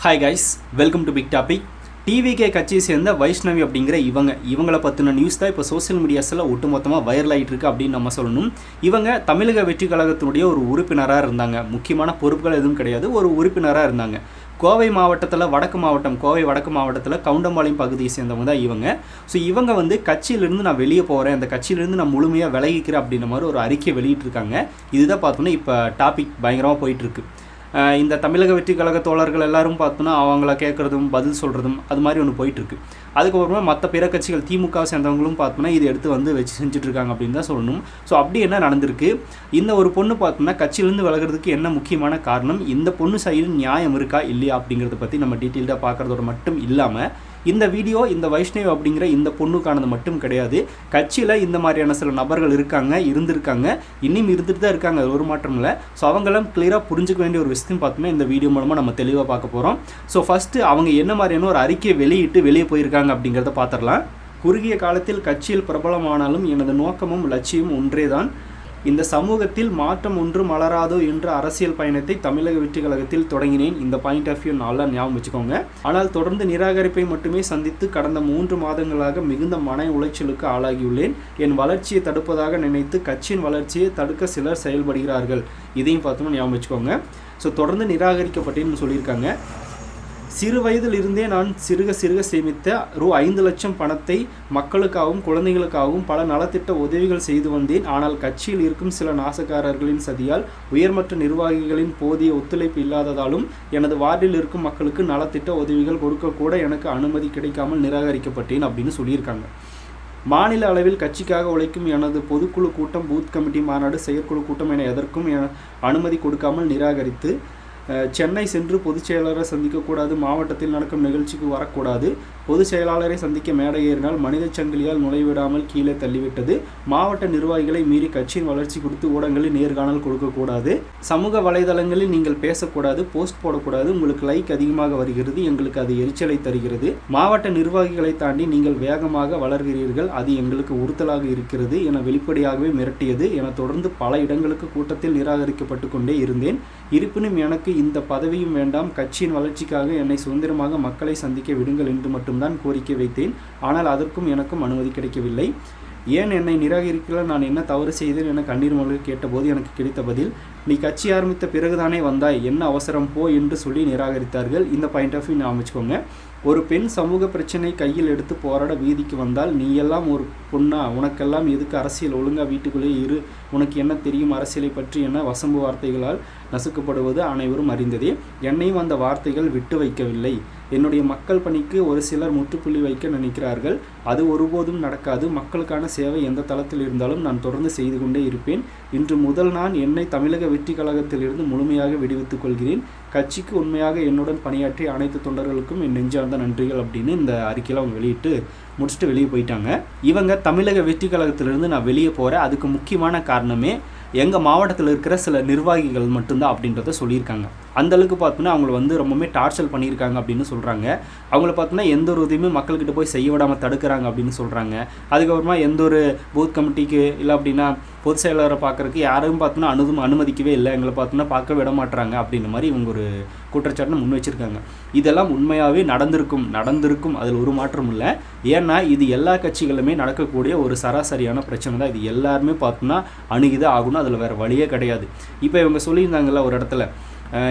Hi guys, welcome to big topic. TVK கட்சியை சேர்ந்த வைஷ்ணவி அப்படிங்கிற இவங்களை பற்றின நியூஸ் தான் இப்போ சோசியல் மீடியாஸில் ஒட்டுமொத்தமாக வைரல் ஆகிட்டு இருக்கு அப்படின்னு நம்ம சொல்லணும். இவங்க தமிழக வெற்றி கழகத்தினுடைய ஒரு உறுப்பினராக இருந்தாங்க. முக்கியமான பொறுப்புகள் எதுவும் கிடையாது, ஒரு உறுப்பினராக இருந்தாங்க. கோவை மாவட்டத்தில் கோவை வடக்கு மாவட்டத்தில் கவுண்டம்பாளையம் பகுதியை சேர்ந்தவங்க தான் இவங்க. ஸோ இவங்க வந்து கட்சியிலிருந்து நான் வெளியே போகிறேன், அந்த கட்சியிலிருந்து நான் முழுமையாக விலகிக்கிறேன் அப்படின்ற மாதிரி ஒரு அறிக்கை வெளியிட்டிருக்காங்க. இதுதான் பார்த்தோன்னா இப்போ டாபிக் பயங்கரமாக போயிட்டுருக்கு. இந்த தமிழக வெற்றி கழக தோழர்கள் எல்லாரும் பார்த்தோன்னா அவங்கள கேட்குறதும் பதில் சொல்கிறதும் அது மாதிரி ஒன்று போயிட்டுருக்கு. அதுக்கப்புறமா மற்ற பிற கட்சிகள் திமுக சேர்ந்தவங்களும் பார்த்தோன்னா இது எடுத்து வந்து வச்சு செஞ்சுட்ருக்காங்க அப்படின்னு தான் சொல்லணும். ஸோ அப்படி என்ன நடந்திருக்கு, இந்த ஒரு பொண்ணு பார்த்தோன்னா கட்சியிலேருந்து விலகிறதுக்கு என்ன முக்கியமான காரணம், இந்த பொண்ணு சைடு நியாயம் இருக்கா இல்லையா அப்படிங்கிறத பற்றி நம்ம டீட்டெயில்டாக பார்க்குறதோட மட்டும் இல்லாமல் இந்த வீடியோ இந்த வைஷ்ணவி அப்படிங்கிற இந்த பொண்ணுக்கானது மட்டும் கிடையாது. கட்சியில் இந்த மாதிரியான சில நபர்கள் இருந்திருக்காங்க, இன்னும் இருந்துட்டு தான் இருக்காங்க, அது ஒரு மாற்றம் இல்லை. ஸோ அவங்களாம் கிளியராக புரிஞ்சுக்க வேண்டிய ஒரு விஷயம் பார்த்தோம்னா இந்த வீடியோ மூலமாக நம்ம தெளிவாக பார்க்க போகிறோம். ஸோ ஃபஸ்ட்டு அவங்க என்ன மாதிரியான ஒரு அறிக்கையை வெளியிட்டு வெளியே போயிருக்காங்க அப்படிங்கிறத பார்த்துடலாம். குறுகிய காலத்தில் கட்சியில் பிரபலமானாலும் எனது நோக்கமும் லட்சியம் ஒன்றே தான். இந்த சமூகத்தில் மாற்றம் ஒன்று மலராதோ என்ற அரசியல் பயணத்தை தமிழக வெற்றி கழகத்தில் தொடங்கினேன். இந்த பாயிண்ட் ஆஃப் வியூ நல்லா ஞாபகம் வச்சுக்கோங்க. ஆனால் தொடர்ந்து நிராகரிப்பை மட்டுமே சந்தித்து கடந்த 3 மாதங்களாக மிகுந்த மன உளைச்சலுக்கு ஆளாகியுள்ளேன். என் வளர்ச்சியை தடுப்பதாக நினைத்து கட்சியின் வளர்ச்சியை தடுக்க சிலர் செயல்படுகிறார்கள். இதையும் பார்த்தோம்னா ஞாபகம் வச்சுக்கோங்க. ஸோ தொடர்ந்து நிராகரிக்கப்பட்டேன்னு சொல்லியிருக்காங்க. சிறு வயதில் இருந்தே நான் சிறுக சேமித்த ரூ. 5 லட்சம் பணத்தை மக்களுக்காகவும் குழந்தைகளுக்காகவும் பல நலத்திட்ட உதவிகள் செய்து வந்தேன். ஆனால் கட்சியில் இருக்கும் சில நாசக்காரர்களின் சதியால் உயர்மட்ட நிர்வாகிகளின் போதிய ஒத்துழைப்பு இல்லாததாலும் எனது வார்டில் இருக்கும் மக்களுக்கு நலத்திட்ட உதவிகள் கொடுக்கக்கூட எனக்கு அனுமதி கிடைக்காமல் நிராகரிக்கப்பட்டேன் அப்படின்னு சொல்லியிருக்காங்க. மாநில அளவில் கட்சிக்காக உழைக்கும் எனது பொதுக்குழு கூட்டம், பூத் கமிட்டி மாநாடு, செயற்குழு கூட்டம் என எதற்கும் அனுமதி கொடுக்காமல் நிராகரித்து சென்னை சென்று பொதுச் செயலாளரை சந்திக்கக்கூடாது, மாவட்டத்தில் நடக்கும் நிகழ்ச்சிக்கு வரக்கூடாது, பொதுச் செயலாளரை சந்திக்க மேடை ஏறினால் மனித சங்கிலியால் நுழைவிடாமல் கீழே தள்ளிவிட்டது, மாவட்ட நிர்வாகிகளை மீறி கட்சியின் வளர்ச்சி குறித்து ஊடகங்களில் நேர்காணல் கொடுக்கக்கூடாது, சமூக வலைதளங்களில் நீங்கள் பேசக்கூடாது, போஸ்ட் போடக்கூடாது, உங்களுக்கு லைக் அதிகமாக வருகிறது, எங்களுக்கு அது எரிச்சலை தருகிறது, மாவட்ட நிர்வாகிகளை தாண்டி நீங்கள் வேகமாக வளர்கிறீர்கள், அது எங்களுக்கு உறுத்தலாக இருக்கிறது என வெளிப்படையாகவே மிரட்டியது என தொடர்ந்து பல இடங்களுக்கு கூட்டத்தில் நிராகரிக்கப்பட்டு கொண்டே இருந்தேன். இருப்பினும் எனக்கு இந்த பதவியும் வேண்டாம், கட்சியின் வளர்ச்சிக்காக என்னை சுதந்திரமாக மக்களை சந்திக்க விடுங்கள் என்று மட்டும்தான் கோரிக்கை வைத்தேன். ஆனால் அதற்கும் எனக்கும் அனுமதி கிடைக்கவில்லை. ஏன் என்னை நிராகரிக்கலாம், நான் என்ன தவறு செய்தேன் என கண்ணீர் மல்க கேட்டபோது எனக்கு கிடைத்த பதில், நீ கட்சி ஆரம்பித்த பிறகுதானே வந்தாய், என்ன அவசரம் போ என்று சொல்லி நிராகரித்தார்கள். இந்த பாயிண்ட் ஆஃப் வியூ நான் வச்சுக்கோங்க. ஒரு பெண் சமூக பிரச்சனை கையில் எடுத்து போராட வீதிக்கு வந்தால், நீ எல்லாம் ஒரு பொண்ணா, உனக்கெல்லாம் எதுக்கு அரசியல், ஒழுங்கா வீட்டுக்குள்ளே இரு, உனக்கு என்ன தெரியும் அரசியலை பற்றி என வசம்பு வார்த்தைகளால் நசுக்கப்படுவது அனைவரும் அறிந்ததே. என்னையும் அந்த வார்த்தைகள் விட்டு வைக்கவில்லை. என்னுடைய மக்கள் பணிக்கு ஒரு சிலர் முற்றுப்புள்ளி வைக்க நினைக்கிறார்கள். அது ஒருபோதும் நடக்காது. மக்களுக்கான சேவை எந்த தளத்தில் இருந்தாலும் நான் தொடர்ந்து செய்து கொண்டே இருப்பேன். இன்று முதல் நான் என்னை தமிழக வெற்றி கழகத்திலிருந்து முழுமையாக விடுவித்துக் கொள்கிறேன். கட்சிக்கு உண்மையாக என்னுடன் பணியாற்றிய அனைத்து தொண்டர்களுக்கும் என் நெஞ்சார்ந்த நன்றிகள் அப்படின்னு இந்த அறிக்கையில் அவங்க வெளியிட்டு முடிச்சுட்டு வெளியே போயிட்டாங்க. இவங்க தமிழக வெற்றி கழகத்திலிருந்து நான் வெளியே போகிறேன், அதுக்கு முக்கியமான காரணமே எங்கள் மாவட்டத்தில் இருக்கிற சில நிர்வாகிகள் மட்டும்தான் அப்படின்றத சொல்லியிருக்காங்க. அந்தளவுக்கு பார்த்தோன்னா அவங்கள வந்து ரொம்பவுமே டார்ச்சர் பண்ணியிருக்காங்க அப்படின்னு சொல்கிறாங்க. அவங்கள பார்த்தோன்னா எந்த ஒரு உதவியுமே மக்கள்கிட்ட போய் செய்ய விடாமல் தடுக்கிறாங்க அப்படின்னு சொல்கிறாங்க. அதுக்கப்புறமா எந்த ஒரு பூத் கமிட்டிக்கு இல்லை அப்படின்னா பொதுச் செயலாளரை பார்க்குறதுக்கு யாரும் பார்த்தோன்னா அனுமதிக்கவே இல்லை, எங்களை பார்த்தோன்னா பார்க்க விட மாட்டுறாங்க அப்படின்ற மாதிரி இவங்க ஒரு குற்றச்சாட்டை முன் வச்சுருக்காங்க. இதெல்லாம் உண்மையாகவே நடந்திருக்கும், அதில் ஒரு மாற்றம் இல்லை. ஏன்னா இது எல்லா கட்சிகளுமே நடக்கக்கூடிய ஒரு சராசரியான பிரச்சனை தான். இது எல்லாருமே பார்த்தோன்னா அணுகிதான் ஆகணும், அதில் வேறு வழியே கிடையாது. இப்போ இவங்க சொல்லியிருந்தாங்கல்ல ஒரு இடத்துல,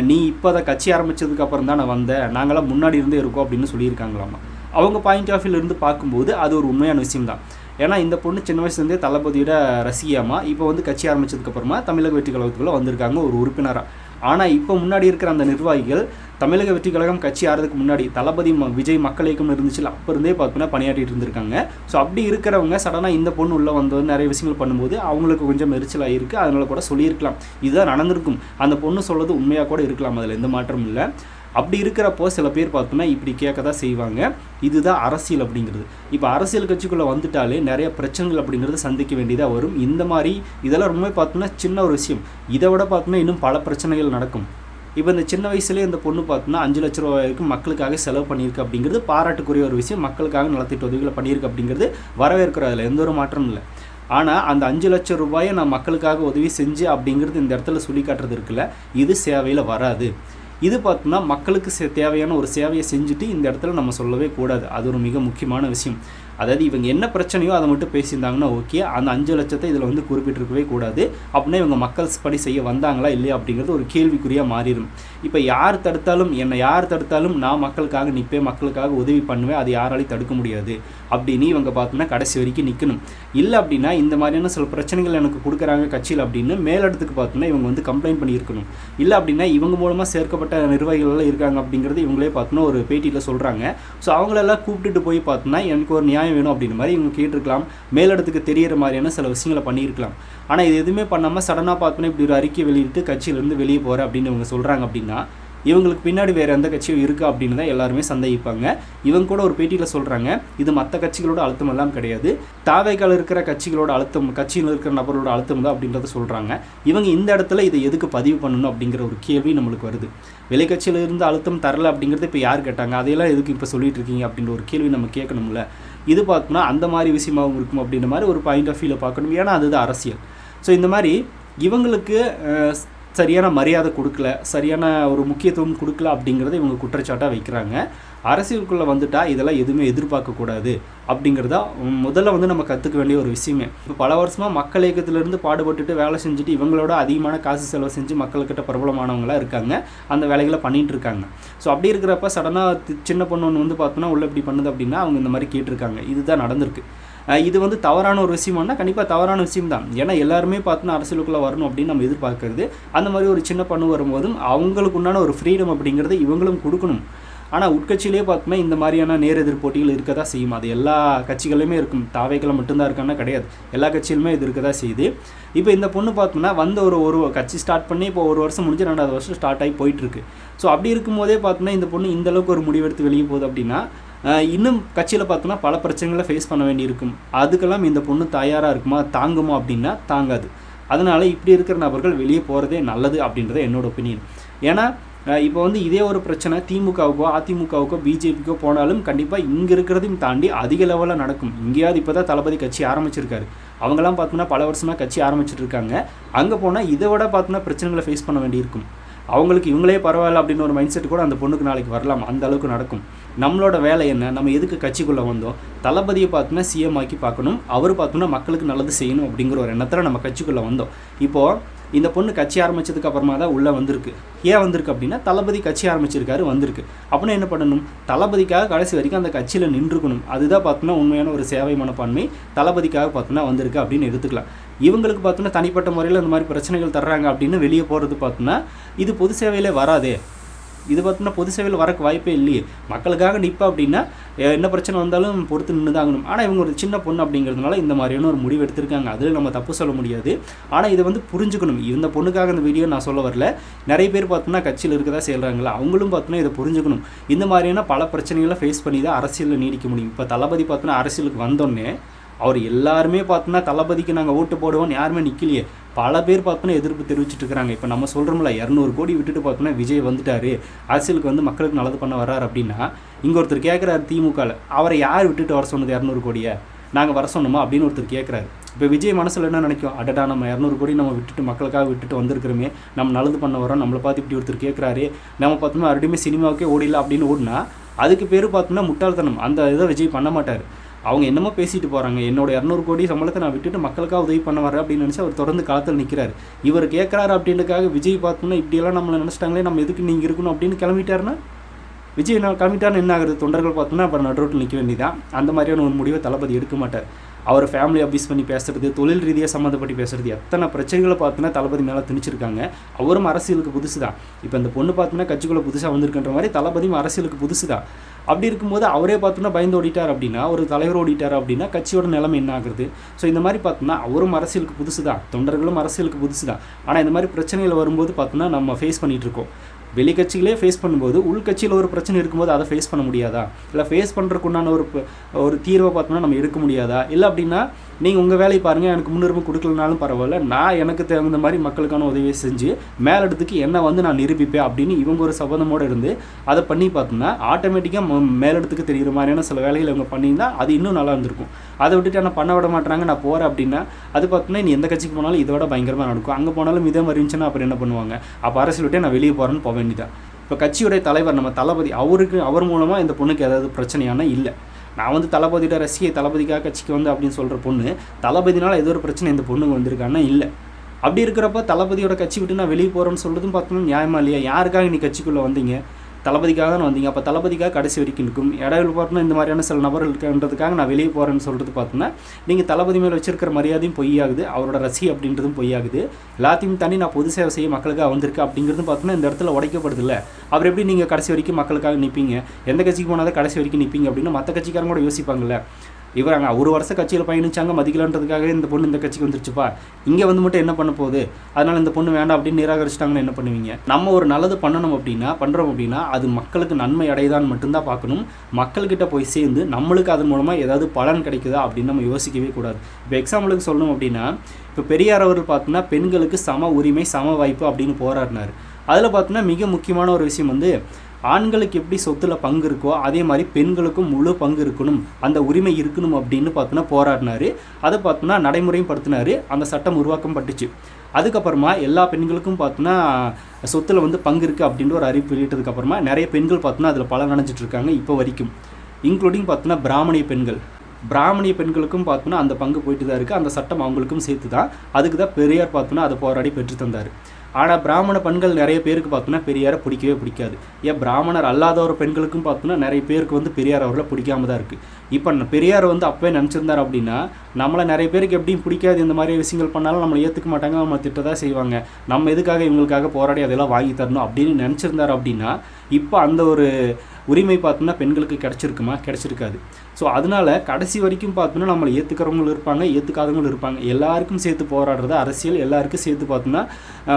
நீ இப்போ அதை கட்சி ஆரம்பித்ததுக்கு அப்புறம் தான் நான் வந்தேன், நாங்களாம் முன்னாடி இருந்தே இருக்கோம் அப்படின்னு சொல்லியிருக்காங்களாமா. அவங்க பாயிண்ட் ஆஃப் வியூலேருந்து பார்க்கும்போது அது ஒரு உண்மையான விஷயம் தான். ஏன்னா இந்த பொண்ணு சின்ன வயசுலேருந்தே தளபதியோட ரசிகமா இப்போ வந்து கட்சி ஆரம்பித்ததுக்கப்புறமா தமிழக வெற்றி கழகத்துக்குள்ளே வந்திருக்காங்க ஒரு உறுப்பினராக. ஆனால் இப்போ முன்னாடி இருக்கிற அந்த நிர்வாகிகள் தமிழக வெற்றி கழகம் கட்சி ஆகிறதுக்கு முன்னாடி தளபதி விஜய் மக்கள் இயக்கம் இருந்துச்சுல, அப்போ இருந்தே பார்த்தோன்னா பணியாற்றிட்டு இருந்திருக்காங்க. ஸோ அப்படி இருக்கிறவங்க சடனாக இந்த பொண்ணு உள்ளே வந்து நிறைய விஷயங்கள் பண்ணும்போது அவங்களுக்கு கொஞ்சம் எரிச்சலாக இருக்குது. அதனால கூட சொல்லியிருக்கலாம், இதுதான் நடந்திருக்கும், அந்த பொண்ணு சொல்கிறது உண்மையாக கூட இருக்கலாம், அதில் எந்த மாற்றமும் இல்லை. அப்படி இருக்கிறப்போ சில பேர் பார்த்தோன்னா இப்படி கேட்க தான் செய்வாங்க. இதுதான் அரசியல் அப்படிங்கிறது. இப்போ அரசியல் கட்சிக்குள்ளே வந்துட்டாலே நிறைய பிரச்சனைகள் அப்படிங்கிறது சந்திக்க வேண்டியதாக வரும். இந்த மாதிரி இதெல்லாம் ரொம்ப பார்த்தோன்னா சின்ன ஒரு விஷயம், இதை விட பார்த்தோன்னா இன்னும் பல பிரச்சனைகள் நடக்கும். இப்போ இந்த சின்ன வயசுலேயே இந்த பொண்ணு பார்த்தோன்னா 5 லட்ச ரூபாய்க்கு மக்களுக்காக செலவு பண்ணியிருக்கு அப்படிங்கிறது பாராட்டுக்குரிய ஒரு விஷயம். மக்களுக்காக நலத்திட்ட உதவிகளை பண்ணியிருக்கு அப்படிங்கிறது வரவேற்கிற, அதில் எந்த ஒரு மாற்றமும் இல்லை. ஆனால் அந்த 5 லட்சம் ரூபாயை நான் மக்களுக்காக உதவி செஞ்சு அப்படிங்கிறது இந்த இடத்துல சொல்லி காட்டுறது இருக்குல்ல, இது சேவையில் வராது. இது பார்த்தோம்னா மக்களுக்கு தேவையான ஒரு சேவையை செஞ்சுட்டு இந்த இடத்துல நம்ம சொல்லவே கூடாது. அது ஒரு மிக முக்கியமான விஷயம். அதாவது இவங்க என்ன பிரச்சனையோ அதை மட்டும் பேசியிருந்தாங்கன்னா ஓகே, அந்த 5 லட்சத்தை இதில் வந்து குறிப்பிட்டிருக்கவே கூடாது. அப்படின்னா இவங்க மக்கள் பணி செய்ய வந்தாங்களா இல்லையா அப்படிங்கிறது ஒரு கேள்விக்குறியாக மாறிடும். இப்போ யார் தடுத்தாலும், என்னை யார் தடுத்தாலும் நான் மக்களுக்காக நிற்பேன், மக்களுக்காக உதவி பண்ணுவேன், அது யாராலையும் தடுக்க முடியாது அப்படின்னு இவங்க பார்த்தோன்னா கடைசி வரைக்கும் நிற்கணும். இல்லை அப்படின்னா இந்த மாதிரியான சில பிரச்சனைகள் எனக்கு கொடுக்குறாங்க கட்சியில் அப்படின்னு மேலிடத்துக்கு பார்த்தோன்னா இவங்க வந்து கம்ப்ளைண்ட் பண்ணியிருக்கணும். இல்லை அப்படின்னா இவங்க மூலமாக சேர்க்கப்பட்ட நிர்வாகிகள்லாம் இருக்காங்க அப்படிங்கிறது இவங்களே பார்த்தோன்னா ஒரு பேட்டியில் சொல்கிறாங்க. ஸோ அவங்களெல்லாம் கூப்பிட்டுட்டு போய் பார்த்தோன்னா எனக்கு ஒரு நியாயம் வேணும் அப்படின்ற மாதிரி இவங்க கேட்டிருக்கலாம். மேலிடத்துக்கு தெரியிற மாதிரியான சில விஷயங்களை பண்ணியிருக்கலாம். ஆனால் இது எதுவுமே பண்ணாமல் சடனாக பார்த்தோன்னா இப்படி ஒரு அறிக்கை வெளியிட்டு கட்சியிலேருந்து வெளியே போகிறேன் அப்படின்னு இவங்க சொல்கிறாங்க. அப்படின்னா இவங்களுக்கு பின்னாடி வேறு எந்த கட்சியும் இருக்குது அப்படின்னு தான் எல்லாருமே சந்தேகிப்பாங்க. இவங்க கூட ஒரு பேட்டியில் சொல்கிறாங்க, இது மற்ற கட்சிகளோட அழுத்தம் எல்லாம் கிடையாது, தாவேக்கால் இருக்கிற கட்சிகளோட அழுத்தம், கட்சியில் இருக்கிற நபரோட அழுத்தம் தான் அப்படின்றத சொல்கிறாங்க. இவங்க இந்த இடத்துல இதை எதுக்கு பதிவு பண்ணணும் அப்படிங்கிற ஒரு கேள்வி நம்மளுக்கு வருது. வெளிக்கட்சியில் இருந்து அழுத்தம் தரல அப்படிங்கிறது இப்போ யார் கேட்டாங்க, அதையெல்லாம் எதுக்கு இப்போ சொல்லிட்டு இருக்கீங்க அப்படின்ற ஒரு கேள்வி நம்ம கேட்கணும்ல. இது பார்த்தோன்னா அந்த மாதிரி விஷயமாகவும் இருக்கும் அப்படின்ற மாதிரி ஒரு பாயிண்ட் ஆஃப் வியூவில் பார்க்கணும். ஏன்னா அதுதான் அரசியல். ஸோ இந்த மாதிரி இவங்களுக்கு சரியான மரியாதை கொடுக்கல, சரியான ஒரு முக்கியத்துவம் கொடுக்கல அப்படிங்கிறத இவங்க குற்றச்சாட்டாக வைக்கிறாங்க. அரசியலுக்குள்ளே வந்துட்டால் இதெல்லாம் எதுவுமே எதிர்பார்க்கக்கூடாது அப்படிங்கிறதா முதல்ல வந்து நம்ம கற்றுக்க வேண்டிய ஒரு விஷயமே. இப்போ பல வருஷமாக மக்கள் இயக்கத்திலேருந்து பாடுபட்டுட்டு வேலை செஞ்சுட்டு இவங்களோட அதிகமான காசு செலவு செஞ்சு மக்கள்கிட்ட பிரபலமானவங்களாக இருக்காங்க, அந்த வேலைகளை பண்ணிகிட்டு இருக்காங்க. ஸோ அப்படி இருக்கிறப்ப சடனாக சின்ன பொண்ணு ஒன்று வந்து பார்த்தோன்னா உள்ள இப்படி பண்ணுது அப்படின்னா அவங்க இந்த மாதிரி கேட்டிருக்காங்க. இதுதான் நடந்திருக்கு. இது வந்து தவறான ஒரு விஷயமானா கண்டிப்பாக தவறான விஷயம் தான். ஏன்னா எல்லாருமே பார்த்தோன்னா அரசியலுக்குள்ளே வரணும் அப்படின்னு நம்ம எதிர்பார்க்கறது. அந்த மாதிரி ஒரு சின்ன பொண்ணு வரும்போதும் அவங்களுக்கு உண்டான ஒரு ஃப்ரீடம் அப்படிங்கிறத இவங்களும் கொடுக்கணும். ஆனால் உட்கட்சியிலே பார்த்தோம்னா இந்த மாதிரியான நேரெதிர் போட்டிகள் இருக்க தான் செய்யும். அது எல்லா கட்சிகளுமே இருக்கும். தாவேக்களை மட்டும்தான் இருக்கான்னா கிடையாது, எல்லா கட்சியிலுமே இது இருக்க தான் செய்யுது. இப்போ இந்த பொண்ணு பார்த்தோம்னா வந்து ஒரு கட்சி ஸ்டார்ட் பண்ணி இப்போ 1 வருஷம் முடிஞ்சு 2வது வருஷம் ஸ்டார்ட் ஆகி போயிட்டுருக்கு. ஸோ அப்படி இருக்கும்போதே பார்த்தோம்னா இந்த பொண்ணு இந்தளவுக்கு ஒரு முடிவெடுத்து வெளியே போகுது அப்படின்னா இன்னும் கட்சியில் பார்த்தோன்னா பல பிரச்சனைகளை ஃபேஸ் பண்ண வேண்டியிருக்கும். அதுக்கெல்லாம் இந்த பொண்ணு தயாராக இருக்குமா, தாங்குமா அப்படின்னா தாங்காது. அதனால் இப்படி இருக்கிற நபர்கள் வெளியே போகிறதே நல்லது அப்படின்றத என்னோட ஒப்பீனியன். ஏன்னா இப்போ வந்து இதே ஒரு பிரச்சனை திமுகவுக்கோ அதிமுகவுக்கோ பிஜேபிக்கோ போனாலும் கண்டிப்பாக இங்கே இருக்கிறதையும் தாண்டி அதிக லெவலில் நடக்கும். இங்கேயாவது இப்போ தான் தளபதி கட்சி ஆரம்பிச்சிருக்காரு. அவங்களாம் பார்த்தோன்னா பல வருஷமாக கட்சி ஆரம்பிச்சிட்டு இருக்காங்க. அங்கே போனால் இதை விட பார்த்தோன்னா பிரச்சனைகளை ஃபேஸ் பண்ண வேண்டியிருக்கும். அவங்களுக்கு இவங்களே பரவாயில்ல அப்படின்னு ஒரு மைண்ட் செட் கூட அந்த பொண்ணுக்கு நாளைக்கு வரலாம். அந்த அளவுக்கு நடக்கும். நம்மளோட வேலை என்ன, நம்ம எதுக்கு கட்சிக்குள்ளே வந்தோம், தளபதியை பார்த்தோன்னா சிஎம் ஆக்கி பார்க்கணும், அவர் பார்த்தோன்னா மக்களுக்கு நல்லது செய்யணும் அப்படிங்கிற ஒரு எண்ணத்தில் நம்ம கட்சிக்குள்ளே வந்தோம். இப்போது இந்த பொண்ணு கட்சி ஆரம்பித்ததுக்கு அப்புறமா தான் உள்ளே வந்திருக்கு. ஏன் வந்திருக்கு அப்படின்னா தளபதி கட்சி ஆரம்பிச்சிருக்காரு, வந்திருக்கு. அப்படின்னா என்ன பண்ணணும், தளபதிக்காக கடைசி வரைக்கும் அந்த கட்சியில் நின்றுக்கணும். அதுதான் பார்த்தோன்னா உண்மையான ஒரு சேவை மனப்பான்மை. தளபதிக்காக பார்த்தோன்னா வந்திருக்கு அப்படின்னு எடுத்துக்கலாம். இவங்களுக்கு பார்த்தோன்னா தனிப்பட்ட முறையில் இந்த மாதிரி பிரச்சனைகள் தர்றாங்க அப்படின்னு வெளியே போகிறது பார்த்தோன்னா இது பொது சேவையிலே வராதே. இது பார்த்தோன்னா பொது சேவையில் வரக்கு வாய்ப்பே இல்லையே. மக்களுக்காக நிற்பா அப்படின்னா என்ன பிரச்சனை வந்தாலும் பொறுத்து நின்று தான் ஆகணும். ஆனால் இவங்க ஒரு சின்ன பொண்ணு அப்படிங்கிறதுனால இந்த மாதிரியான ஒரு முடிவு எடுத்திருக்காங்க. அதில் நம்ம தப்பு சொல்ல முடியாது. ஆனால் இதை வந்து புரிஞ்சுக்கணும். இந்த பொண்ணுக்காக இந்த வீடியோ நான் சொல்ல வரல. நிறைய பேர் பார்த்தோன்னா கட்சியில் இருக்கதா செய்கிறாங்களா, அவங்களும் பார்த்தோன்னா இதை புரிஞ்சுக்கணும். இந்த மாதிரியான பல பிரச்சனைகளை ஃபேஸ் பண்ணி தான் அரசியலில் நீடிக்க முடியும். இப்போ தளபதி பார்த்தோன்னா அரசியலுக்கு வந்தோடனே அவர் எல்லாருமே பார்த்தோன்னா தளபதிக்கு நாங்கள் ஓட்டு போடுவோம்னு யாருமே நிற்கலையே. பல பேர் பார்த்தோன்னா எதிர்ப்பு தெரிவிச்சுட்டு இருக்கிறாங்க. இப்போ நம்ம சொல்கிறோம்ல 200 கோடி விட்டுட்டு பார்த்தோன்னா விஜய் வந்துட்டார், அரசியலுக்கு வந்து மக்களுக்கு நல்லது பண்ண வர்றாரு அப்படின்னா இங்கே ஒருத்தர் கேட்குறாரு திமுகவில், அவரை யார் விட்டுட்டு வர சொன்னது 200 கோடியை நாங்கள் வர சொன்னோமா அப்படின்னு ஒருத்தர் கேட்குறாரு. இப்போ விஜய் மனசில் என்ன நினைக்கும், அடடா நம்ம 200 கோடி நம்ம விட்டுட்டு மக்களுக்காக விட்டுட்டு வந்திருக்கிறோமே, நம்ம நல்லது பண்ண வரோம், நம்மளை பார்த்து இப்படி ஒருத்தர் கேட்குறாரு, நம்ம பார்த்தோம்னா மறுபடியும் சினிமாவுக்கே ஓடிடலாம் அப்படின்னு ஓடினா அதுக்கு பேர் பார்த்தோம்னா முட்டாள்தனம். அந்த இதை விஜய் பண்ண மாட்டார். அவங்க என்னமோ பேசிட்டு போகிறாங்க, என்னோட 200 கோடி சம்பளத்தை நான் விட்டுட்டு மக்களுக்காக உதவி பண்ண வரேன் அப்படின்னு நினச்சி அவர் தொடர்ந்து காலத்தில் நிற்கிறார். இவர் கேட்குறாரு அப்படின்றதுக்காக விஜய் பார்த்தோம்னா இப்படியெல்லாம் நம்மளை நினச்சிட்டாங்களே, நம்ம எதுக்கு நீங்கள் இருக்கணும் அப்படின்னு கிளம்பிட்டாருன்னா விஜய் நான் கிளம்பிட்டாருன்னு என்ன ஆகுது, தொண்டர்கள் பார்த்தோன்னா அப்புறம் நடுரோட்டில் நிற்க வேண்டியதான். அந்த மாதிரியான ஒரு முடிவை தளபதி எடுக்க மாட்டார். அவர் ஃபேமிலி அபியூஸ் பண்ணி பேசுகிறது, தொழில் ரீதியாக சம்மந்தப்பட்டு பேசுகிறது, எத்தனை பிரச்சனைகளை பார்த்தோன்னா தளபதி மேலே திணிச்சிருக்காங்க. அவரும் அரசியலுக்கு புதுசு தான். இப்போ இந்த பொண்ணு பார்த்தோன்னா கட்சிக்குள்ளே புதுசாக வந்திருக்கின்ற மாதிரி தளபதியும் அரசியலுக்கு புதுசு தான். அப்படி இருக்கும்போது அவரே பார்த்தோன்னா பயந்து ஓடிட்டார் அப்படின்னா, ஒரு தலைவர் ஓடிட்டார் அப்படின்னா கட்சியோட நிலைமை என்ன ஆகுறது. ஸோ இந்த மாதிரி பார்த்தோன்னா அவரும் அரசியலுக்கு புதுசு தான், தொண்டர்களும் அரசியலுக்கு புதுசு தான். ஆனால் இந்த மாதிரி பிரச்சனைகள் வரும்போது பார்த்தோன்னா நம்ம ஃபேஸ் பண்ணிகிட்டு இருக்கோம். வெளிக்கட்சிகளே ஃபேஸ் பண்ணும்போது உள்கட்சியில் ஒரு பிரச்சனை இருக்கும்போது அதை ஃபேஸ் பண்ண முடியாதா, இல்லை ஃபேஸ் பண்ணுறதுக்குண்டான ஒரு தீர்வை பார்த்தோம்னா நம்ம எடுக்க முடியாதா? இல்லை அப்படின்னா நீங்கள் உங்கள் வேலையை பாருங்கள், எனக்கு முன்னுரிமை கொடுக்கலனாலும் பரவாயில்ல, நான் எனக்கு தகுந்த மாதிரி மக்களுக்கான உதவியை செஞ்சு மேலிடத்துக்கு என்ன வந்து நான் நிரூபிப்பேன் அப்படின்னு இவங்க ஒரு சபதமோடு இருந்து அதை பண்ணி பார்த்தோம்னா ஆட்டோமேட்டிக்காக மேலிடத்துக்கு தெரிகிற மாதிரியான சில வேலைகளை இவங்க பண்ணியிருந்தால் அது இன்னும் நல்லா இருந்திருக்கும். அதை விட்டுட்டு என்ன பண்ண விட மாட்டாங்க, நான் போகிறேன் அப்படின்னா அது பார்த்தோன்னா நீ எந்த கட்சிக்கு போனாலும் இதோட பயங்கரமாக நடக்கும். அங்கே போனாலும் இதே மாதிரி இருந்துச்சுன்னா அப்புறம் என்ன பண்ணுவாங்க, அப்போ அரசியல் விட்டே நான் வெளியே போகிறேன்னு போக வேண்டியதான். இப்போ கட்சியுடைய தலைவர் நம்ம தளபதி அவர் மூலமாக இந்த பொண்ணுக்கு ஏதாவது பிரச்சனையான இல்லை. நான் வந்து தளபதியோட ரசிகை, தளபதிக்காக கட்சிக்கு வந்து அப்படின்னு சொல்கிற பொண்ணு, தளபதினால ஏதோ ஒரு பிரச்சனை இந்த பொண்ணுங்க வந்திருக்காங்கன்னா இல்லை. அப்படி இருக்கிறப்ப தளபதியோட கட்சி விட்டு நான் வெளியே போகிறேன்னு சொல்கிறதும் பார்த்தோம்னா நியாயமா இல்லையா? யாருக்காக நீ கட்சிக்குள்ளே வந்தீங்க? தளபதிக்காக தான் வந்தீங்க. அப்போ தளபதிக்காக கடைசி வரைக்கும் இருக்கும். இடையில பார்த்தோன்னா இந்த மாதிரியான சில நபர்கள் இருக்கின்றதுக்காக நான் வெளியே போகிறேன்னு சொல்கிறது பார்த்தோன்னா நீங்கள் தளபதி மேலே வச்சிருக்கிற மரியாதையும் பொய்யாகுது, அவரோட ரசி அப்படின்றதும் பொய்யாகுது. எல்லாத்தையும் தாண்டி நான் பொது சேவை செய்ய மக்களுக்காக வந்திருக்கேன் அப்படிங்கிறது பார்த்தோன்னா இந்த இடத்துல உடைக்கப்படுது இல்லை. அப்புறம் எப்படி நீங்கள் கடைசி வரைக்கும் மக்களுக்காக நிற்பீங்க? எந்த கட்சிக்கு போனால் கடைசி வரைக்கும் நிற்பீங்க அப்படின்னு மற்ற கட்சிக்காரங்க கூட யோசிப்பாங்கல்ல. இவராங்க ஒரு வருஷம் கட்சியில் பயணிச்சாங்க, மதிக்கலான்றதுக்காக இந்த பொண்ணு இந்த கட்சிக்கு வந்துருச்சுப்பா, இங்கே வந்து மட்டும் என்ன பண்ண போகுது, அதனால் இந்த பொண்ணு வேண்டாம் அப்படின்னு நிராகரிச்சிட்டாங்கன்னு என்ன பண்ணுவீங்க? நம்ம ஒரு நல்லது பண்ணணும் அப்படின்னா பண்ணுறோம் அப்படின்னா அது மக்களுக்கு நன்மை அடையதான்னு மட்டும்தான் பார்க்கணும். மக்கள்கிட்ட போய் சேர்ந்து நம்மளுக்கு அதன் மூலமாக ஏதாவது பலன் கிடைக்குதா அப்படின்னு நம்ம யோசிக்கவே கூடாது. இப்போ எக்ஸாம்பிளுக்கு சொல்லணும் அப்படின்னா, இப்போ பெரியார் அவர்கள் பார்த்தோன்னா பெண்களுக்கு சம உரிமை சம வாய்ப்பு அப்படின்னு போராடினார். அதில் பார்த்தோன்னா மிக முக்கியமான ஒரு விஷயம் வந்து ஆண்களுக்கு எப்படி சொத்துல பங்கு இருக்கோ அதே மாதிரி பெண்களுக்கும் முழு பங்கு இருக்கணும், அந்த உரிமை இருக்கணும் அப்படின்னு பார்த்தோன்னா போராடினார். அதை பார்த்தோன்னா நடைமுறையும் படுத்தினார். அந்த சட்டம் உருவாக்கம் பட்டுச்சு. அதுக்கப்புறமா எல்லா பெண்களுக்கும் பார்த்தோன்னா சொத்தில் வந்து பங்கு இருக்குது அப்படின்ற ஒரு அறிவிப்பு வெளியிட்டதுக்கப்புறமா நிறைய பெண்கள் பார்த்தோன்னா அதில் பலன் அடைஞ்சிட்ருக்காங்க இப்போ வரைக்கும், இன்க்ளூடிங் பார்த்தோன்னா பிராமணிய பெண்களுக்கும் பார்த்தோன்னா அந்த பங்கு போயிட்டு தான் இருக்குது. அந்த சட்டம் அவங்களுக்கும் சேர்த்து தான். அதுக்கு தான் பெரியார் பார்த்தோன்னா அதை போராடி பெற்று தந்தார். ஆனால் பிராமண பெண்கள் நிறைய பேருக்கு பார்த்தோன்னா பெரியாரை பிடிக்கவே பிடிக்காது. ஏன் பிராமணர் அல்லாத ஒரு பெண்களுக்கும் பார்த்தோன்னா நிறைய பேருக்கு வந்து பெரியார் அவர்களை பிடிக்காம தான் இருக்குது. இப்போ பெரியார் வந்து அப்பவே நினச்சிருந்தார் அப்படின்னா நம்மளை நிறைய பேருக்கு எப்படியும் பிடிக்காது, இந்த மாதிரி விஷயங்கள் பண்ணாலும் நம்மளை ஏற்றுக்க மாட்டாங்க, நம்ம திட்டதான் செய்வாங்க, நம்ம எதுக்காக இவங்களுக்காக போராடி அதெல்லாம் வாங்கி தரணும் அப்படின்னு நினச்சிருந்தார் அப்படின்னா இப்போ அந்த ஒரு உரிமை பார்த்தோன்னா பெண்களுக்கு கிடைச்சிருக்காது. ஸோ அதனால் கடைசி வரைக்கும் பார்த்தோன்னா நம்மளை ஏற்றுக்கிறவங்களும் இருப்பாங்க, ஏற்றுக்காதவங்களும் இருப்பாங்க. எல்லாருக்கும் சேர்த்து போராடுறது அரசியல், எல்லாருக்கும் சேர்த்து பார்த்தோன்னா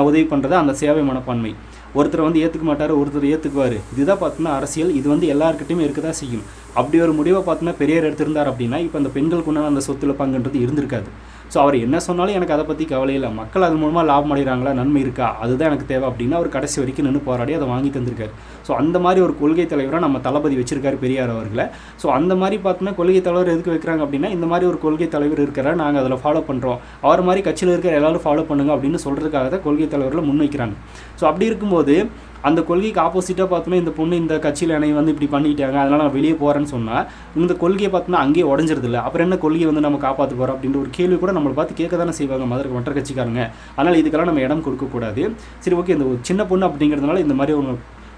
உதவி பண்ணுறது அந்த சேவை மனப்பான்மை. ஒருத்தர் வந்து ஏற்றுக்க மாட்டார், ஒருத்தர் ஏற்றுக்குவார். இதுதான் பார்த்தோன்னா அரசியல். இது வந்து எல்லாருக்கிட்டையுமே இருக்க தான் செய்யும். அப்படி ஒரு முடிவை பார்த்தோன்னா பெரியார் எடுத்திருந்தார் அப்படின்னா இப்போ அந்த பெண்களுக்கு உண்டான அந்த சொத்துல பங்குன்றது இருந்திருக்காது. ஸோ அவர் என்ன சொன்னாலும் எனக்கு அதை பற்றி கவலை இல்லை, மக்கள் அது மூலமாக லாபம் அடைகிறாங்களா, நன்மை இருக்கா, அதுதான் எனக்கு தேவை அப்படின்னு அவர் கடைசி வரைக்கும் நின்று போராடி அதை வாங்கி தந்திருக்காரு. ஸோ அந்த மாதிரி ஒரு கொள்கை தலைவராக நம்ம தளபதி வச்சிருக்காரு பெரியார் அவர்களை. ஸோ அந்த மாதிரி பார்த்தோன்னா கொள்கை தலைவர் எதுக்கு வைக்கிறாங்க அப்படின்னா இந்த மாதிரி ஒரு கொள்கை தலைவர் இருக்கிறார், நாங்கள் அதில் ஃபாலோ பண்ணுறோம், அவர் மாதிரி கட்சியில் இருக்கிற எல்லாரும் ஃபாலோ பண்ணுங்க அப்படின்னு சொல்கிறதுக்காக தான் கொள்கை தலைவர்களை முன்வைக்கிறாங்க. ஸோ அப்படி இருக்கும்போது அந்த கொள்கைக்கு ஆப்போசிட்டாக பார்த்தோன்னா இந்த பொண்ணு இந்த கட்சியில் என்னை வந்து இப்படி பண்ணிட்டாங்க, அதனால் நான் வெளியே போகிறேன்னு சொன்னால் இந்த கொள்கையை பார்த்தோன்னா அங்கேயே உடஞ்சிருதில்ல. அப்புறம் என்ன கொள்கையை வந்து நம்ம காப்பாற்ற போகிறோம் அப்படின்ற ஒரு கேள்வி கூட நம்மளை பார்த்து கேட்க தானே செய்வாங்க மற்ற கட்சிக்காரங்க. அதனால் இதுக்கெல்லாம் நம்ம இடம் கொடுக்கக்கூடாது. சரி, ஓகே, இந்த ஒரு சின்ன பொண்ணு அப்படிங்கிறதுனால இந்த மாதிரி ஒரு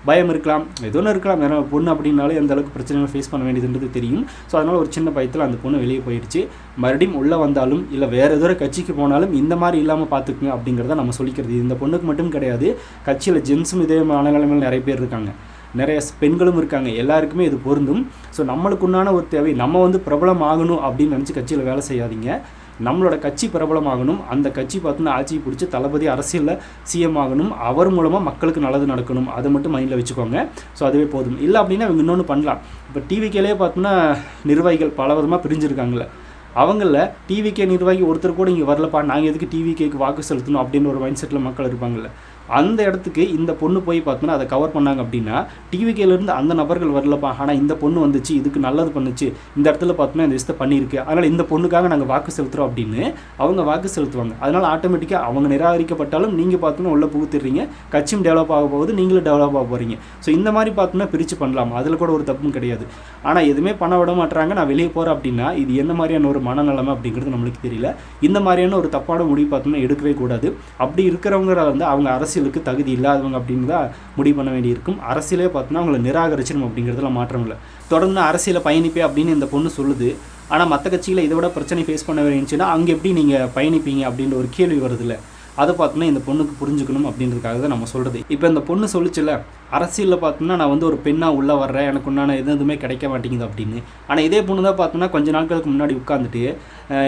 பயம் இருக்கலாம், ஏதோ ஒன்று இருக்கலாம். வேறு பொண்ணு அப்படின்னாலே எந்த அளவுக்கு பிரச்சனைகள் ஃபேஸ் பண்ண வேண்டியதுன்றது தெரியும். ஸோ அதனால் ஒரு சின்ன பயத்தில் அந்த பொண்ணு வெளியே போயிடுச்சு. மறுபடியும் உள்ளே வந்தாலும் இல்லை வேறு ஏதோ கட்சிக்கு போனாலும் இந்த மாதிரி இல்லாமல் பார்த்துக்குங்க அப்படிங்கிறத நம்ம சொல்லிக்கிறது. இந்த பொண்ணுக்கு மட்டும் கிடையாது, கட்சியில் ஜென்ஸும் இதே மனநிலைமையில் நிறைய பேர் இருக்காங்க, நிறைய பெண்களும் இருக்காங்க, எல்லாருக்குமே இது பொருந்தும். ஸோ நம்மளுக்கு உண்டான ஒரு தேவை, நம்ம வந்து பிரபலம் ஆகணும் அப்படின்னு நினச்சி கட்சியில் வேலை செய்யாதீங்க. நம்மளோட கட்சி பிரபலமாகணும், அந்த கட்சி பார்த்தோன்னா ஆட்சியை பிடிச்சி தளபதி அரசியலில் சிஎம் ஆகணும், அவர் மூலமாக மக்களுக்கு நல்லது நடக்கணும், அதை மட்டும் மைண்டில் வச்சுக்கோங்க. ஸோ அதுவே போதும். இல்லை அப்படின்னா இவங்க இன்னொன்று பண்ணலாம். இப்போ டிவிக்கேலே பார்த்தோன்னா நிர்வாகிகள் பல விதமாக பிரிஞ்சுருக்காங்களே, அவங்கள டிவிகே நிர்வாகி ஒருத்தர் கூட இங்கே வரலப்பா, நாங்கள் எதுக்கு டிவிகேக்கு வாக்கு செலுத்தணும் அப்படின்னு ஒரு மைண்ட் செட்டில் மக்கள் இருப்பாங்கள்ல, அந்த இடத்துக்கு இந்த பொண்ணு போய் பார்த்தோன்னா அதை கவர் பண்ணாங்க அப்படின்னா டிவிகேலேருந்து அந்த நபர்கள் வரலப்பா, ஆனால் இந்த பொண்ணு வந்துச்சு, இதுக்கு நல்லது பண்ணுச்சு, இந்த இடத்துல பார்த்தோன்னா இந்த விஷயத்தை பண்ணியிருக்கு, அதனால் இந்த பொண்ணுக்காக நாங்கள் வாக்கு செலுத்துகிறோம் அப்படின்னு அவங்க வாக்கு செலுத்துவாங்க. அதனால் ஆட்டோமேட்டிக்காக அவங்க நிராகரிக்கப்பட்டாலும் நீங்கள் பார்த்தோன்னா உள்ள புகுத்திடுறீங்க, கட்சியும் டெவலப் ஆக போகுது, நீங்களும் டெவலப் ஆக போகிறீங்க. ஸோ இந்த மாதிரி பார்த்தோன்னா பிரித்து பண்ணலாம், அதில் கூட ஒரு தப்பும் கிடையாது. ஆனால் எதுவுமே பண்ண விட மாட்டுறாங்க, நான் வெளியே போகிறேன் அப்படின்னா இது என்ன மாதிரியான ஒரு மனநிலைமை அப்படிங்கிறது நம்மளுக்கு தெரியல. இந்த மாதிரியான ஒரு தப்பான முடிவு பார்த்தோன்னா எடுக்கவே கூடாது. அப்படி இருக்கிறவங்க வந்து அவங்க அரசியலுக்கு தகுதி இல்லாதவங்க அப்படின்னு தான் முடிவு பண்ண வேண்டியிருக்கும். அரசியலே பார்த்தோன்னா அவங்களை நிராகரிச்சிடும் அப்படிங்கிறதுல மாற்றம் இல்லை. தொடர்ந்து அரசியலை பயணிப்பே அப்படின்னு இந்த பொண்ணு சொல்லுது. ஆனால் மற்ற கட்சியில் இதை விட பிரச்சனை ஃபேஸ் பண்ண வேண்டிச்சுன்னா அங்கே எப்படி நீங்கள் பயணிப்பீங்க அப்படின்ற ஒரு கேள்வி வருதில்ல. அதை பார்த்தோன்னா இந்த பொண்ணுக்கு புரிஞ்சுக்கணும் அப்படின்றதுக்காக தான் நம்ம சொல்கிறது. இப்போ இந்த பொண்ணு சொல்லிச்சுல அரசியலில் பார்த்தோன்னா நான் வந்து ஒரு பெண்ணாக உள்ளே வர்றேன், எனக்கு உண்டான எதுவுமே கிடைக்க மாட்டேங்குது அப்படின்னு. ஆனால் இதே பொண்ணு தான் பார்த்தோன்னா கொஞ்ச நாட்களுக்கு முன்னாடி உட்காந்துட்டு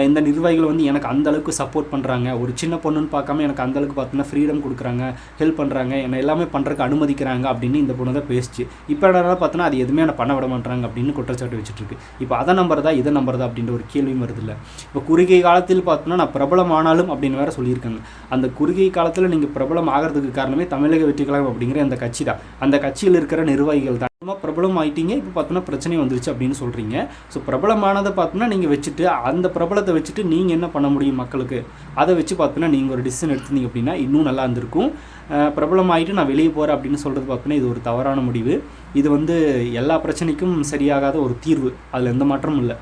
இந்த நிர்வாகிகள் வந்து எனக்கு அந்தளவுக்கு சப்போர்ட் பண்ணுறாங்க, ஒரு சின்ன பொண்ணுன்னு பார்க்காம எனக்கு அந்தளவுக்கு பார்த்தோன்னா ஃப்ரீடம் கொடுக்குறாங்க, ஹெல்ப் பண்ணுறாங்க, என்னை எல்லாமே பண்ணுறதுக்கு அனுமதிக்கிறாங்க அப்படின்னு இந்த பொண்ணு தான் பேசிச்சு. இப்போ என்ன பார்த்தோன்னா அது எதுவுமே என்னை பண்ண விட மாட்டாங்க அப்படின்னு குற்றச்சாட்டு வச்சுட்ருக்கு. இப்போ அதை நம்புறதா இதை நம்புறதா அப்படின்ற ஒரு கேள்வியும் வருதில்ல. இப்போ குறுகிய காலத்தில் பார்த்தோன்னா நான் பிரபலம் ஆனாலும் அப்படின்னு வேறு சொல்லியிருக்காங்க. அந்த குறுகிய காலத்தில் நீங்கள் பிரபலம் ஆகிறதுக்கு காரணமே தமிழக வெற்றி கழகம் அப்படிங்கிற அந்த கட்சி தான். அந்த கட்சியில் இருக்கிற நிர்வாகிகள் தான். ரொம்ப பிரபலம் ஆகிட்டீங்க, இப்போ பார்த்தோன்னா பிரச்சனை வந்துருச்சு அப்படின்னு சொல்கிறீங்க. ஸோ பிரபலமானதை பார்த்தோன்னா நீங்கள் வச்சுட்டு அந்த பிரபலத்தை வச்சுட்டு நீங்கள் என்ன பண்ண முடியும் மக்களுக்கு, அதை வச்சு பார்த்தோன்னா நீங்கள் ஒரு டிசிஷன் எடுத்துருந்தீங்க அப்படின்னா இன்னும் நல்லா இருந்திருக்கும். பிரபலமாகிட்டு நான் வெளியே போகிறேன் அப்படின்னு சொல்கிறது பார்த்தோன்னா இது ஒரு தவறான முடிவு. இது வந்து எல்லா பிரச்சனைக்கும் சரியாகாத ஒரு தீர்வு, அதில் எந்த மாற்றமும் இல்லை.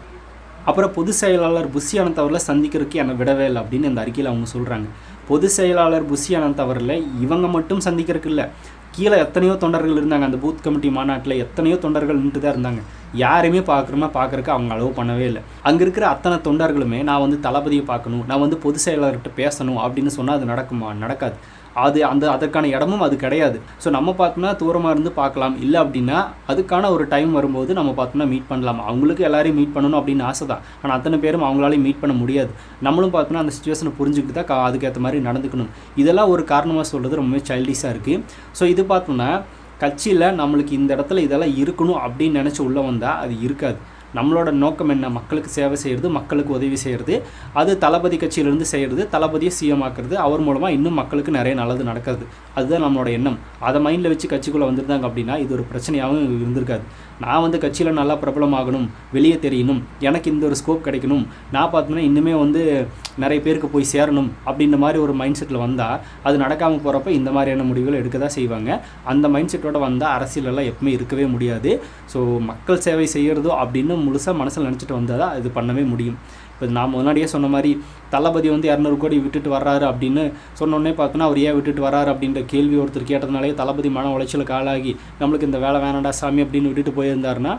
அப்புறம் பொதுச் செயலாளர் புஷி அனந்த் அவர்களை சந்திக்கிறதுக்கு என்னை விடவே இல்லை அப்படின்னு இந்த அறிக்கையில் அவங்க சொல்கிறாங்க. பொதுச் செயலாளர் புஷி அனந்த் அவர்களை இவங்க மட்டும் சந்திக்கிறதுக்கு இல்லை, கீழே எத்தனையோ தொண்டர்கள் இருந்தாங்க. அந்த பூத் கமிட்டி மாநாட்டில் எத்தனையோ தொண்டர்கள் நின்று தான் இருந்தாங்க. யாருமே பார்க்குறக்கு அவங்க அளவு பண்ணவே இல்லை. அங்கே இருக்கிற அத்தனை தொண்டர்களுமே நான் வந்து தளபதியை பார்க்கணும், நான் வந்து பொதுச் செயலாளர்கிட்ட பேசணும் அப்படின்னு சொன்னால் அது நடக்குமா? நடக்காது. அதற்கான இடமும் அது கிடையாது. ஸோ நம்ம பார்த்தோம்னா தூரமாக இருந்து பார்க்கலாம், இல்லை அப்படின்னா அதுக்கான ஒரு டைம் வரும்போது நம்ம பார்த்தோம்னா மீட் பண்ணலாம். அவங்களுக்கு எல்லாரையும் மீட் பண்ணணும் அப்படின்னு ஆசை தான், ஆனால் அத்தனை பேரும் அவங்களாலையும் மீட் பண்ண முடியாது. நம்மளும் பார்த்தோம்னா அந்த சுச்சுவேஷனை புரிஞ்சுக்கிட்டு தான் அதுக்கேற்ற மாதிரி நடந்துக்கணும். இதெல்லாம் ஒரு காரணமாக சொல்கிறது ரொம்பவே சைல்டிஷாக இருக்குது. ஸோ இது பார்த்தோம்னா கட்சியில் நம்மளுக்கு இந்த இடத்துல இதெல்லாம் இருக்கணும் அப்படின்னு நினச்சி உள்ளே வந்தால் அது இருக்காது. நம்மளோட நோக்கம் என்ன? மக்களுக்கு சேவை செய்கிறது, மக்களுக்கு உதவி செய்கிறது. அது தளபதி கட்சியிலேருந்து செய்கிறது, தளபதியை சிஎம் ஆக்குறது, அவர் மூலமாக இன்னும் மக்களுக்கு நிறைய நல்லது நடக்கிறது. அதுதான் நம்மளோட எண்ணம். அதை மைண்டில் வச்சு கட்சிக்குள்ளே வந்துருந்தாங்க அப்படின்னா இது ஒரு பிரச்சனையாகவும் இருந்திருக்காது. நான் வந்து கட்சியில் நல்லா பிரபலமாகணும், வெளியே தெரியணும், எனக்கு இந்த ஒரு ஸ்கோப் கிடைக்கணும், நான் பார்த்தோன்னா இன்னுமே வந்து நிறைய பேருக்கு போய் சேரணும் அப்படின்ற மாதிரி ஒரு மைண்ட் செட்டில் வந்தால் அது நடக்காமல் போகிறப்ப இந்த மாதிரியான முடிவுகள் எடுக்க தான் செய்வாங்க. அந்த மைண்ட் செட்டோடு வந்தால் அரசியலெல்லாம் எப்பவுமே இருக்கவே முடியாது. ஸோ மக்கள் சேவை செய்கிறதோ அப்படின்னு முழுசாக மனசில் நினச்சிட்டு வந்தால் தான் இது பண்ணவே முடியும். இப்போ நான் முன்னாடியே சொன்ன மாதிரி தளபதி வந்து 200 கோடி விட்டுட்டு வர்றாரு அப்படின்னு சொன்னோடனே பார்த்தோன்னா அவர் ஏன் விட்டுட்டு வர்றாரு அப்படின்ற கேள்வி ஒருத்தர் கேட்டதுனாலே தளபதி மன உளைச்சலுக்கு ஆளாகி நம்மளுக்கு இந்த வேலை வேணாண்டா சாமி அப்படின்னு விட்டுட்டு போயிருந்தாருன்னா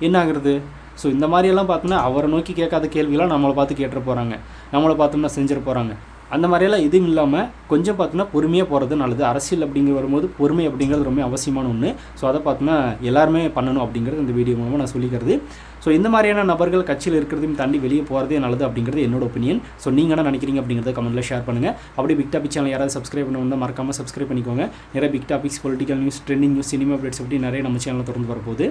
என்ன ஆகுறது? ஸோ இந்த மாதிரியெல்லாம் பார்த்தோன்னா அவரை நோக்கி கேட்காத கேள்வியெல்லாம் நம்மளை பார்த்து கேட்டுற போகிறாங்க, நம்மளை பார்த்தோம்னா செஞ்சிட போகிறாங்க. அந்த மாதிரியெல்லாம் எதுவும் இல்லாமல் கொஞ்சம் பார்த்தோன்னா பொறுமையாக போகிறது நல்லது. அரசியல் அப்படிங்கிற வரும்போது பொறுமை அப்படிங்கிறது ரொம்ப அவசியமான ஒன்று. ஸோ அதை பார்த்தோன்னா எல்லாருமே பண்ணணும் அப்படிங்கிறது இந்த வீடியோ மூலமாக நான் சொல்லிக்கிறது. ஸோ இந்த மாதிரியான நபர்கள் கட்சியில் இருக்கிறதையும் தாண்டி வெளியே போகிறதே நல்லது அப்படிங்கிறது என்னோட ஒப்பீனியன். ஸோ நீங்கள் என்ன நினைக்கிறீங்க அப்படிங்கிறத கமெண்ட்டில் ஷேர் பண்ணுங்கள். அப்படியே பிக் டாபிக் சேனல் யாராவது சப்ஸ்கிரைப் பண்ண மறக்காமல் சப்ஸ்கிரைப் பண்ணிக்கோங்க. நிறைய big topics, political news, trending news, cinema updates அப்படி நிறைய நம்ம சேனலில் தொடர்ந்து வரப்போகுது.